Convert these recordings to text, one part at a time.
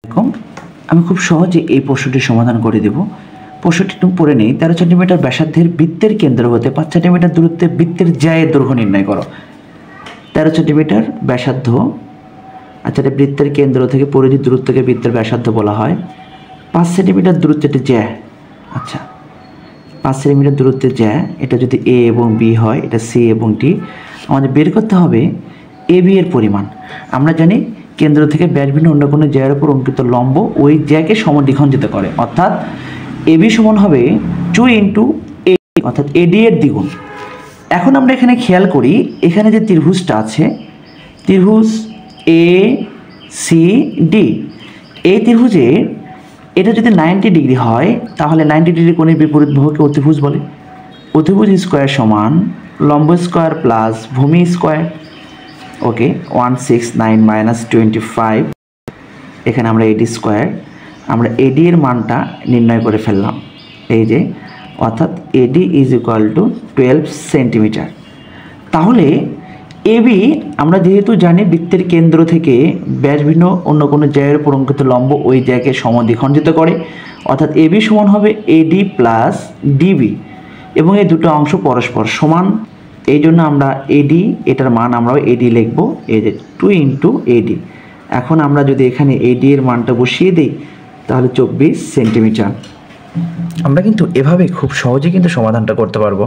এরকম আমি খুব সহজে এই প্রশ্নটির সমাধান করে দেব। প্রশ্নটি একটু পড়ে নেই। 13 সেন্টিমিটার ব্যাসার্ধের বৃত্তের কেন্দ্র হতে 5 সেন্টিমিটার দূরত্বে বৃত্তের জ্যায়ের দৈর্ঘ্য নির্ণয় করো। 13 সেন্টিমিটার ব্যাসার্ধ, আচ্ছা এটা বৃত্তের কেন্দ্র থেকে পরিধির দূরত্বকে বৃত্তের ব্যাসার্ধ বলা হয়। 5 সেন্টিমিটার দূরত্বে এটা জ্যা, আচ্ছা 5 সেন্টিমিটার দূরত্বে জ্যা, এটা যদি এ এবং বি হয়, এটা সি এবং ডি। আমাদের বের করতে হবে এ বি এর পরিমাণ। আমরা জানি কেন্দ্র থেকে ব্যাসভিন্ন অন্য কোনো জ্যায়ের উপর অঙ্কিত লম্ব ওই জ্যাকে সমদ্বিখণ্ডিত করে, অর্থাৎ এ বি সমান হবে 2 ইন্টু এ, অর্থাৎ এডি এর দ্বিগুণ। এখন আমরা এখানে খেয়াল করি, এখানে যে ত্রিভুজটা আছে, ত্রিভুজ এ সি ডি, এই ত্রিভুজের এটা যদি 90 ডিগ্রি হয় তাহলে 90 ডিগ্রি কোণের বিপরীত বাহুকে অতিভুজ বলে। অতিভুজ স্কোয়ার সমান লম্ব স্কোয়ার প্লাস ভূমি স্কোয়ার। ওকে, 169 মাইনাস 25, এখানে আমরা এডি স্কোয়ার, আমরা এডি এর মানটা নির্ণয় করে ফেললাম, এই যে, অর্থাৎ এডি ইজ ইকুয়াল টু 12 সেন্টিমিটার। তাহলে এবি আমরা যেহেতু জানি বৃত্তের কেন্দ্র থেকে ব্যাসভিন্ন অন্য কোনো জ্যায়ের উপর অঙ্কিত লম্ব ওই জ্যাকে সমদ্বিখণ্ডিত করে, অর্থাৎ এবি সমান হবে এডি প্লাস ডিবি, এবং এই দুটো অংশ পরস্পর সমান। এই জন্য আমরা এডি, এটার মান আমরাও এডি লিখব, এই যে 2 ইন্টু এডি। এখন আমরা যদি এখানে এডি এর মানটা বসিয়ে দিই তাহলে 24 সেন্টিমিটার। আমরা কিন্তু এভাবে খুব সহজে কিন্তু সমাধানটা করতে পারবো।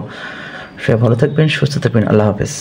সবাই ভালো থাকবেন, সুস্থ থাকবেন, আল্লাহ হাফেজ।